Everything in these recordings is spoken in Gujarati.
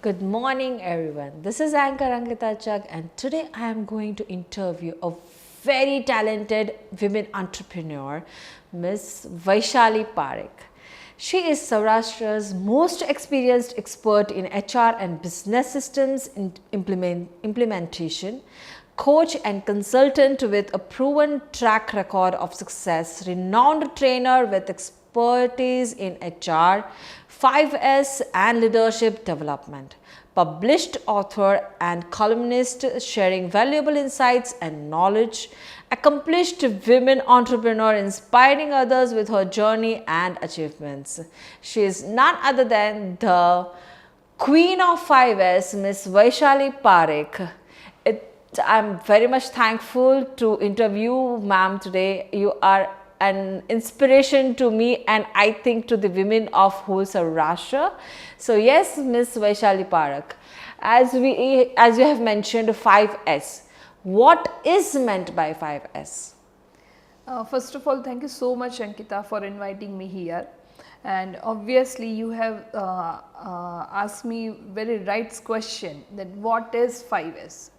Good morning, everyone. This is Anchor Ankita Chugg, and today I am going to interview a very talented women entrepreneur, Miss Vaishali Parekh. She is Saurashtra's most experienced expert in HR and business systems implementation, coach and consultant with a proven track record of success, renowned trainer with expertise in HR, 5S and leadership development, published author and columnist sharing valuable insights and knowledge, accomplished women entrepreneur inspiring others with her journey and achievements. She is none other than the Queen of 5S, Miss Vaishali Parekh. I'm very much thankful to interview ma'am today. You are an inspiration to me and I think to the women of whole Saurashtra. So yes, Miss Vaishali Parekh, as you have mentioned 5S, what is meant by 5S? First of all, thank you so much, Ankita, for inviting me here. And obviously, you have asked me very right question that what is 5S.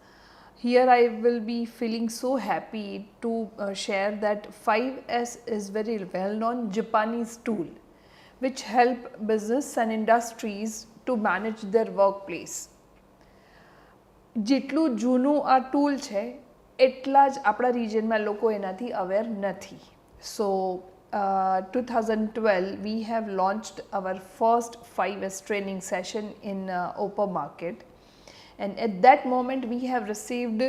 Here I will be feeling so happy to share that 5S is very well known Japanese tool which help business and industries to manage their workplace. જેટલું જૂનું આ ટૂલ છે એટલા જ આપણા રિજનમાં લોકો એનાથી અવેર નથી. સો 2012 we have launched our first 5S training session in Opa Market. And at that moment, we have received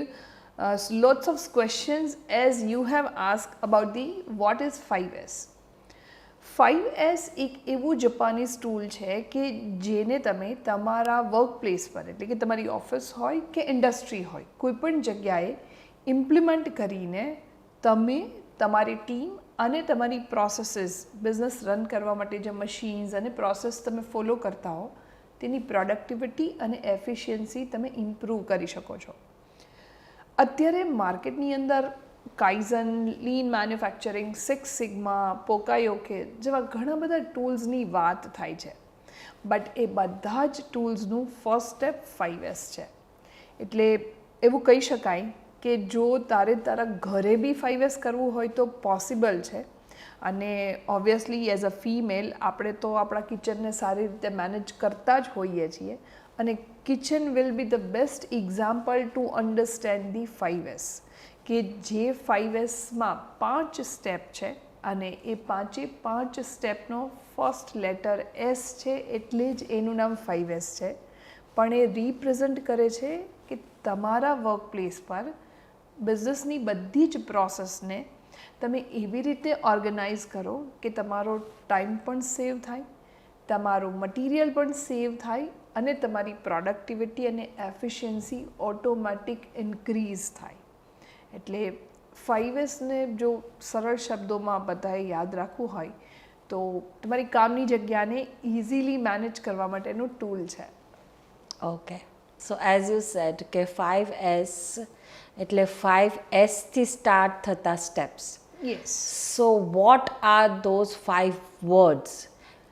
lots of questions as you have asked about the what is 5S. 5S એક એવું જાપાનીઝ ટૂલ છે કે જેને તમે તમારા વર્ક પ્લેસ પર એટલે કે તમારી ઓફિસ હોય કે ઇન્ડસ્ટ્રી હોય કોઈ પણ જગ્યાએ ઇમ્પ્લિમેન્ટ કરીને તમે તમારી ટીમ અને તમારી પ્રોસેસીસ બિઝનેસ રન કરવા માટે જે મશીન્સ અને પ્રોસેસ તમે ફોલો કરતા હો તેની પ્રોડક્ટિવિટી અને એફિશિયન્સી તમે ઇમ્પ્રૂવ કરી શકો છો. અત્યારે માર્કેટની અંદર કાઇઝન, લીન મેન્યુફેક્ચરિંગ, સિક્સ સિગ્મા, પોકાયોકે જેવા ઘણા બધા ટૂલ્સની વાત થાય છે. બટ એ બધા જ ટૂલ્સનું ફર્સ્ટ સ્ટેપ 5S છે. એટલે એવું કહી શકાય કે જો તારા ઘરે બી 5S કરવું હોય તો પોસિબલ છે. અને ઓબ્વિયસલી એઝ અ ફિમેલ આપણે તો આપણા કિચનને સારી રીતે મેનેજ કરતા જ હોઈએ છીએ અને kitchen will be the best example to understand the 5S કે જે 5Sમાં 5 સ્ટેપ છે અને એ પાંચ સ્ટેપનો ફર્સ્ટ લેટર S છે એટલે જ એનું નામ 5S છે. પણ એ રિપ્રેઝન્ટ કરે છે કે તમારા વર્ક પ્લેસ પર બિઝનેસની બધી જ પ્રોસેસને તમે એવી રીતે ઓર્ગેનાઇઝ કરો કે તમારો ટાઈમ પણ સેવ થાય, તમારું મટીરિયલ પણ સેવ થાય અને તમારી પ્રોડક્ટિવિટી અને એફિશિયન્સી ઓટોમેટિક ઇન્ક્રીઝ થાય. એટલે 5Sને જો સરળ શબ્દોમાં બધાએ યાદ રાખવું હોય તો તમારી કામની જગ્યાને ઇઝીલી મેનેજ કરવા માટેનું ટૂલ છે. Okay, so as you sad કે 5S એટલે 5S થી સ્ટાર્ટ થતા steps. Yes. So what are those 5 words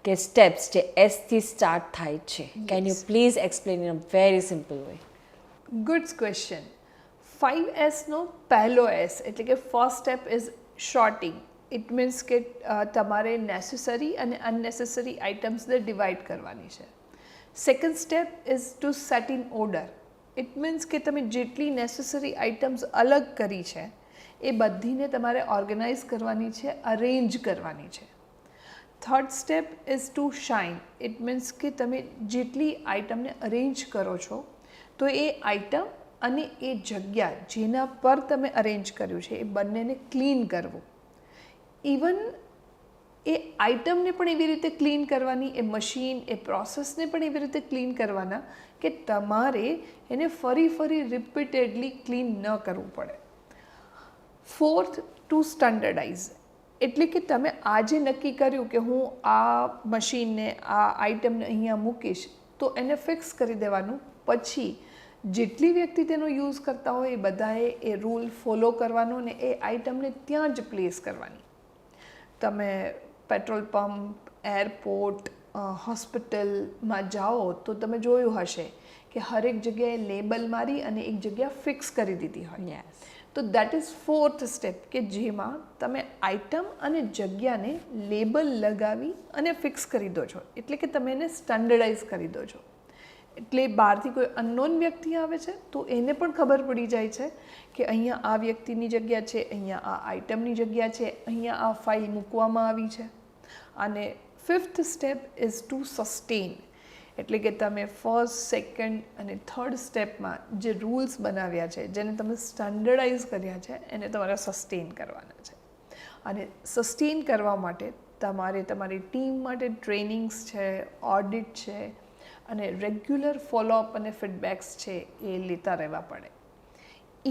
કે steps જે S થી start થાય છે? Can you please explain in a very simple way? Good question. 5Sનો પહેલો S એટલે કે first step is sorting. It means કે તમારે નેસેસરી અને અનનેસેસરી આઇટમ્સને ડિવાઈડ કરવાની છે. Second step is to set in order. It means કે તમે જેટલી નેસેસરી આઇટમ્સ અલગ કરી છે એ બધીને તમારે ઓર્ગેનાઇઝ કરવાની છે, અરેન્જ કરવાની છે. Third step is to shine. It means કે તમે જેટલી આઇટમને અરેન્જ કરો છો તો એ આઇટમ અને એ જગ્યા જેના પર તમે અરેન્જ કર્યું છે એ બંનેને ક્લીન કરવું. ઇવન એ આઇટમને પણ એવી રીતે ક્લીન કરવાની, એ મશીન, એ પ્રોસેસને પણ એવી રીતે ક્લીન કરવાના કે તમારે એને ફરી રિપીટેડલી ક્લીન ન કરવું પડે. Fourth, to standardize. એટલે કે તમે આજે નક્કી કર્યું કે હું આ મશીનને આ આઇટમને અહીંયા મૂકીશ તો એને ફિક્સ કરી દેવાનું. પછી જેટલી વ્યક્તિ તેનો યુઝ કરતા હોય એ બધાએ એ રૂલ ફોલો કરવાનો ને એ આઇટમને ત્યાં જ પ્લેસ કરવાની. તમે પેટ્રોલ પંપ, એરપોર્ટ, હોસ્પિટલમાં જાઓ તો તમે જોયું હશે કે હરેક જગ્યાએ લેબલ મારી અને એક જગ્યા ફિક્સ કરી દીધી હોય. Yes. તો દેટ ઇઝ ફોર્થ સ્ટેપ કે જેમાં તમે આઇટમ અને જગ્યાને લેબલ લગાવી અને ફિક્સ કરી દો છો, એટલે કે તમે એને સ્ટાન્ડર્ડાઇઝ કરી દો છો. એટલે બહારથી કોઈ અનનોન વ્યક્તિ આવે છે તો એને પણ ખબર પડી જાય છે કે અહીંયા આ વ્યક્તિની જગ્યા છે, અહીંયા આ આઇટમની જગ્યા છે, અહીંયા આ ફાઇલ મૂકવામાં આવી છે. અને fifth step is two sustain, એટલે કે તમે ફર્સ્ટ, સેકન્ડ અને થર્ડ સ્ટેપમાં જે રૂલ્સ બનાવ્યા છે, જેને તમે સ્ટાન્ડર્ડાઇઝ કર્યા છે, એને તમારે સસ્ટેન કરવાના છે. અને સસ્ટેન કરવા માટે તમારે તમારી ટીમ માટે ટ્રેનિંગ્સ છે, ઓડિટ છે અને રેગ્યુલર ફોલોઅપ અને ફીડબેક્સ છે એ લેતા રહેવા પડે.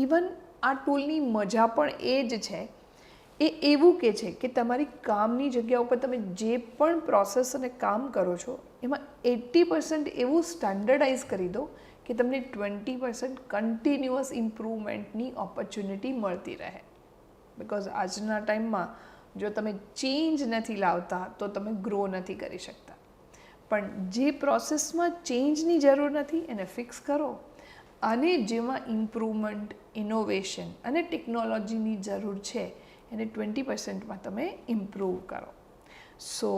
ઇવન આ ટૂલની મજા પણ એ જ છે, એ એવું કે છે કે તમારી કામની જગ્યા ઉપર તમે જે પણ પ્રોસેસ અને કામ કરો છો એમાં 80% એવું સ્ટાન્ડર્ડાઇઝ કરી દો કે તમને 20% કન્ટિન્યુઅસ ઇમ્પ્રુવમેન્ટની ઓપોર્ચ્યુનિટી મળતી રહે. બિકોઝ આજના ટાઈમમાં જો તમે ચેન્જ નથી લાવતા તો તમે ગ્રો નથી કરી શકતા. પણ જે પ્રોસેસમાં ચેન્જની જરૂર નથી એને ફિક્સ કરો, અને જેમાં ઇમ્પ્રુવમેન્ટ, ઇનોવેશન અને ટેકનોલોજીની જરૂર છે એને 20%માં તમે ઇમ્પ્રૂવ કરો. સો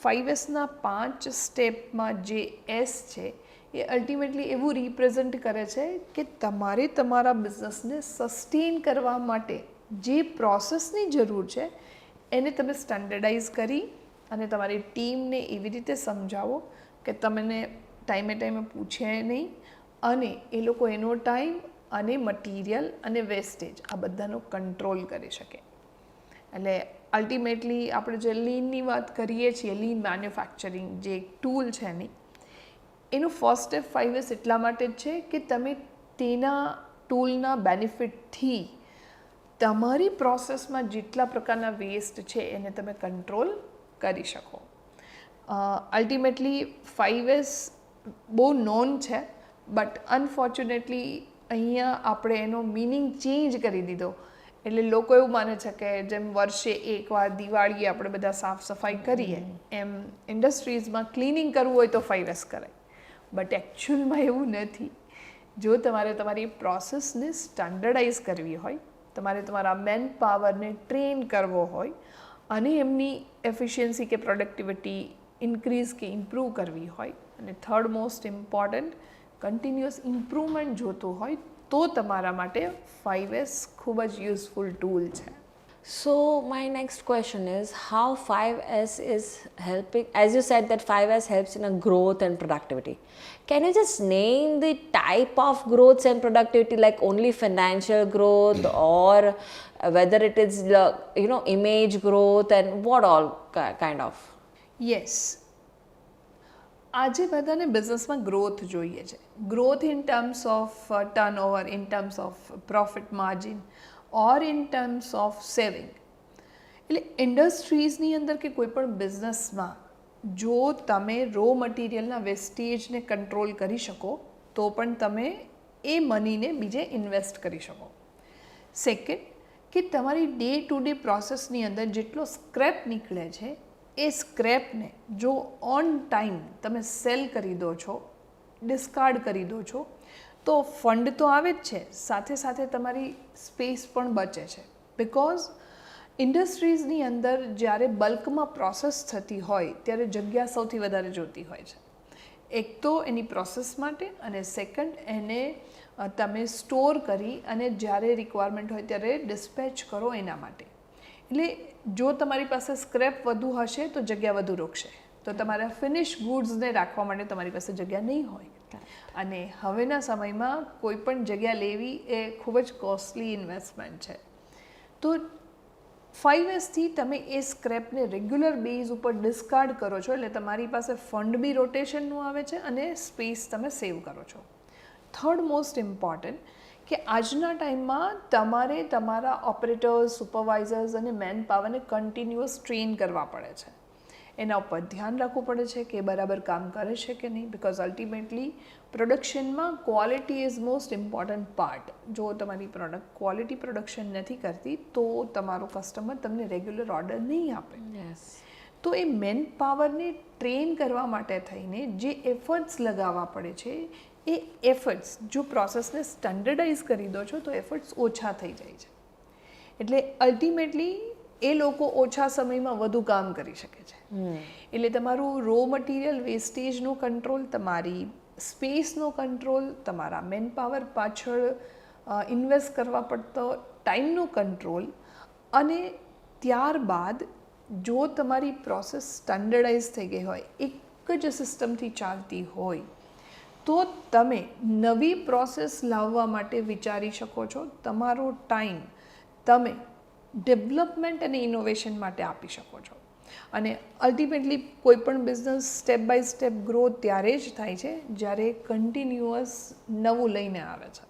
5Sના 5 સ્ટેપમાં જે S છે એ અલ્ટિમેટલી એવું રિપ્રેઝન્ટ કરે છે કે તમારે તમારા બિઝનેસને સસ્ટેન કરવા માટે જે પ્રોસેસની જરૂર છે એને તમે સ્ટાન્ડર્ડાઇઝ કરી અને તમારી ટીમને એવી રીતે સમજાવો કે તમને ટાઈમે પૂછે નહીં અને એ લોકો એનો ટાઈમ અને મટીરિયલ અને વેસ્ટેજ આ બધાનો કંટ્રોલ કરી શકે. એટલે અલ્ટિમેટલી આપણે જે લીનની વાત કરીએ છીએ, લીન મેન્યુફેક્ચરિંગ જે એક ટૂલ છે એનું ફર્સ્ટ સ્ટેપ 5S એટલા માટે જ છે કે તમે તેના ટૂલના બેનિફિટથી તમારી પ્રોસેસમાં જેટલા પ્રકારના વેસ્ટ છે એને તમે કંટ્રોલ કરી શકો. અલ્ટિમેટલી 5S બહુ નોન છે, બટ અનફોર્ચ્યુનેટલી અહીંયા આપણે એનો મિનિંગ ચેન્જ કરી દીધો. એટલે લોકો એવું માને છે કે જેમ વર્ષે એકવાર દિવાળીએ આપણે બધા સાફ સફાઈ કરીએ એમ ઇન્ડસ્ટ્રીઝમાં ક્લિનિંગ કરવું હોય તો 5S કરાય. બટ એકચ્યુઅલમાં એવું નથી. જો તમારે તમારી પ્રોસેસને સ્ટાન્ડર્ડાઇઝ કરવી હોય, તમારે તમારા મેન પાવરને ટ્રેન કરવો હોય અને એમની એફિશિયન્સી કે પ્રોડક્ટિવિટી ઇન્ક્રીઝ કે ઇમ્પ્રૂવ કરવી હોય, અને third most important continuous improvement જોતું હોય તો તમારા માટે 5S ખૂબ જ યુઝફુલ ટૂલ છે. So my next question is how 5S is helping, as you said that 5S helps in a growth and productivity. Can you just name the type of growth and productivity, like only financial growth or whether it is image growth and what all kind of? Yes, આજે બધાને બિઝનેસમાં ગ્રોથ જોઈએ છે. Growth in terms of turnover, in terms of profit margin or in terms of saving. એટલે ઇન્ડસ્ટ્રીઝની અંદર કે કોઈ પણ બિઝનેસમાં જો તમે રો મટીરિયલના વેસ્ટેજને કંટ્રોલ કરી શકો તો પણ તમે એ મનીને બીજે ઇન્વેસ્ટ કરી શકો. સેકન્ડ, કે તમારી ડે ટુ ડે પ્રોસેસની અંદર જેટલો સ્ક્રેપ નીકળે છે એ સ્ક્રેપને જો ઓન ટાઈમ તમે સેલ કરી દો છો, ડિસ્કાર્ડ કરી દો છો, તો ફંડ તો આવે જ છે, સાથે સાથે તમારી સ્પેસ પણ બચે છે. બિકોઝ ઇન્ડસ્ટ્રીઝની અંદર જ્યારે બલ્કમાં પ્રોસેસ થતી હોય ત્યારે જગ્યા સૌથી વધારે જોતી હોય છે. એક તો એની પ્રોસેસ માટે, અને સેકન્ડ એને તમે સ્ટોર કરી અને જ્યારે રિક્વાયરમેન્ટ હોય ત્યારે ડિસ્પેચ કરો એના માટે. એટલે જો તમારી પાસે સ્ક્રેપ વધુ હશે તો જગ્યા વધુ રોકશે, તો તમારા ફિનિશ ગુડ્સને રાખવા માટે તમારી પાસે જગ્યા નહીં હોય. અને હવેના સમયમાં કોઈ પણ જગ્યા લેવી એ ખૂબ જ કોસ્ટલી ઇન્વેસ્ટમેન્ટ છે. તો 5Sથી તમે એ સ્ક્રેપને રેગ્યુલર બેઝ ઉપર ડિસ્કાર્ડ કરો છો, એટલે તમારી પાસે ફંડ બી રોટેશનનું આવે છે અને સ્પેસ તમે સેવ કરો છો. થર્ડ મોસ્ટ ઇમ્પોર્ટન્ટ કે આજના ટાઈમમાં તમારે તમારા ઓપરેટર્સ, સુપરવાઇઝર્સ અને મેન પાવરને કન્ટિન્યુઅસ ટ્રેન કરવા પડે છે. એના ઉપર ધ્યાન રાખવું પડે છે કે બરાબર કામ કરે છે કે નહીં. બિકોઝ અલ્ટિમેટલી પ્રોડક્શનમાં quality is most important part. જો તમારી પ્રોડક્ટ ક્વોલિટી પ્રોડક્શન નથી કરતી તો તમારો કસ્ટમર તમને રેગ્યુલર ઓર્ડર નહીં આપે. Yes. તો એ મેન પાવરને ટ્રેન કરવા માટે થઈને જે એફર્ટ્સ લગાવવા પડે છે એ એફર્ટ્સ જો પ્રોસેસને સ્ટાન્ડર્ડાઇઝ કરી દો છો તો એફર્ટ્સ ઓછા થઈ જાય છે. એટલે અલ્ટિમેટલી એ લોકો ઓછા સમયમાં વધુ કામ કરી શકે છે. એટલે તમારું રો મટીરિયલ વેસ્ટેજનો કંટ્રોલ, તમારી સ્પેસનો કંટ્રોલ, તમારા મેન પાવર પાછળ ઇન્વેસ્ટ કરવા પડતો ટાઈમનો કંટ્રોલ, અને ત્યારબાદ જો તમારી પ્રોસેસ સ્ટાન્ડર્ડાઇઝ થઈ ગઈ હોય, એક જ સિસ્ટમથી ચાલતી હોય, તો તમે નવી પ્રોસેસ લાવવા માટે વિચારી શકો છો. તમારો ટાઈમ તમે ડેવલપમેન્ટ અને ઇનોવેશન માટે આપી શકો છો. અને અલ્ટિમેટલી કોઈ પણ business step by step grow ત્યારે જ થાય છે જ્યારે કન્ટિન્યુઅસ નવું લઈને આવે છે.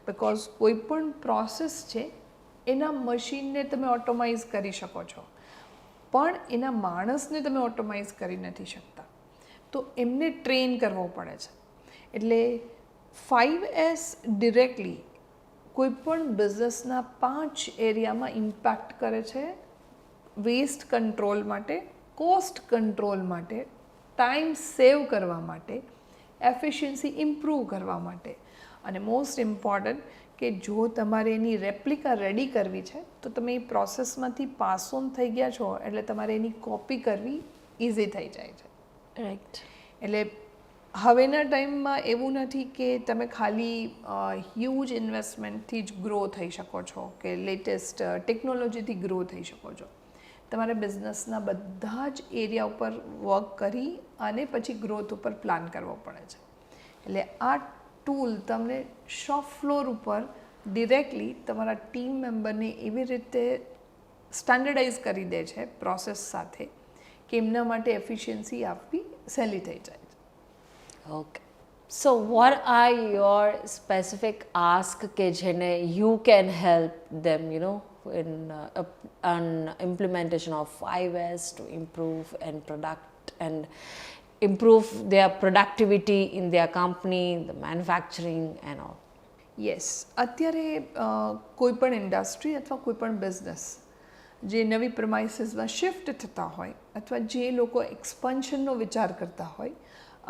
બિકોઝ કોઈ પણ પ્રોસેસ છે એના મશીનને તમે ઓટોમાઇઝ કરી શકો છો, પણ એના માણસને તમે ઓટોમાઇઝ કરી નથી શકતા. તો એમને ટ્રેન કરવો પડે છે. એટલે 5S ડિરેક્ટલી કોઈપણ બિઝનેસના 5 એરિયામાં ઇમ્પેક્ટ કરે છે. વેસ્ટ કંટ્રોલ માટે, કોસ્ટ કંટ્રોલ માટે, ટાઈમ સેવ કરવા માટે, એફિશિયન્સી ઇમ્પ્રૂવ કરવા માટે, અને મોસ્ટ ઇમ્પોર્ટન્ટ કે જો તમારે એની રેપ્લિકા રેડી કરવી છે તો તમે એ પ્રોસેસમાંથી પાસ ઓન થઈ ગયા છો એટલે તમારે એની કોપી કરવી ઇઝી થઈ જાય છે. રાઈટ. એટલે હવેના ટાઈમમાં એવું નથી કે તમે ખાલી હ્યુજ ઇન્વેસ્ટમેન્ટથી જ ગ્રો થઈ શકો છો કે લેટેસ્ટ ટેકનોલોજીથી ગ્રો થઈ શકો છો. તમારે બિઝનેસના બધા જ એરિયા ઉપર વર્ક કરી અને પછી ગ્રોથ ઉપર પ્લાન કરવો પડે છે. એટલે આ ટૂલ તમને શોપ ફ્લોર ઉપર ડિરેક્ટલી તમારા ટીમ મેમ્બરને એવી રીતે સ્ટાન્ડર્ડાઇઝ કરી દે છે પ્રોસેસ સાથે કે એમના માટે એફિશિયન્સી આપવી સહેલી થઈ જાય છે. Okay. So what are your specific ask કે જેને you can help them, you know, in on implementation of 5S to improve and improve their productivity in their company, the manufacturing and all? Yes, અત્યારે કોઈ પણ ઇન્ડસ્ટ્રી અથવા કોઈ પણ બિઝનેસ જે નવી પ્રમાઇસીસમાં શિફ્ટ થતા હોય અથવા જે લોકો એક્સપાન્શનનો વિચાર કરતા હોય,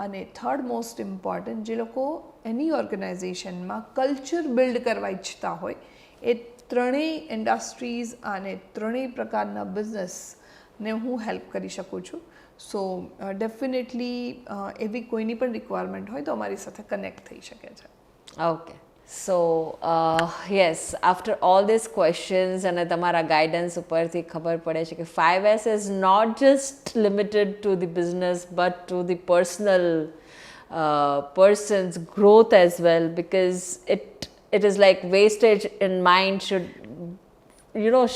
અને થર્ડ મોસ્ટ ઇમ્પોર્ટન્ટ જે લોકો એની ઓર્ગેનાઇઝેશનમાં કલ્ચર બિલ્ડ કરવા ઈચ્છતા હોય, એ ત્રણેય ઇન્ડસ્ટ્રીઝ અને ત્રણેય પ્રકારના બિઝનેસને હું હેલ્પ કરી શકું છું. સો ડેફિનેટલી એવી કોઈની પણ રિક્વાયરમેન્ટ હોય તો અમારી સાથે કનેક્ટ થઈ શકે છે. Okay. So, yes, after all these questions and તમારા guidance ઉપરથી ખબર પડે છે કે 5S is not just limited to the business but to the person's growth as well, because it is like wastage in mind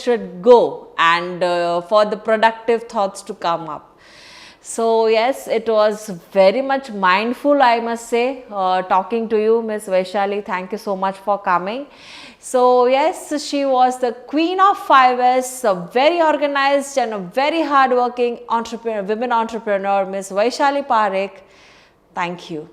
should go and for the productive thoughts to come up. So yes, it was very much mindful, I must say, talking to you, Ms. Vaishali. Thank you so much for coming. So yes, she was the queen of 5S, a very organized and a very hardworking women entrepreneur, Ms. Vaishali Parekh. Thank you.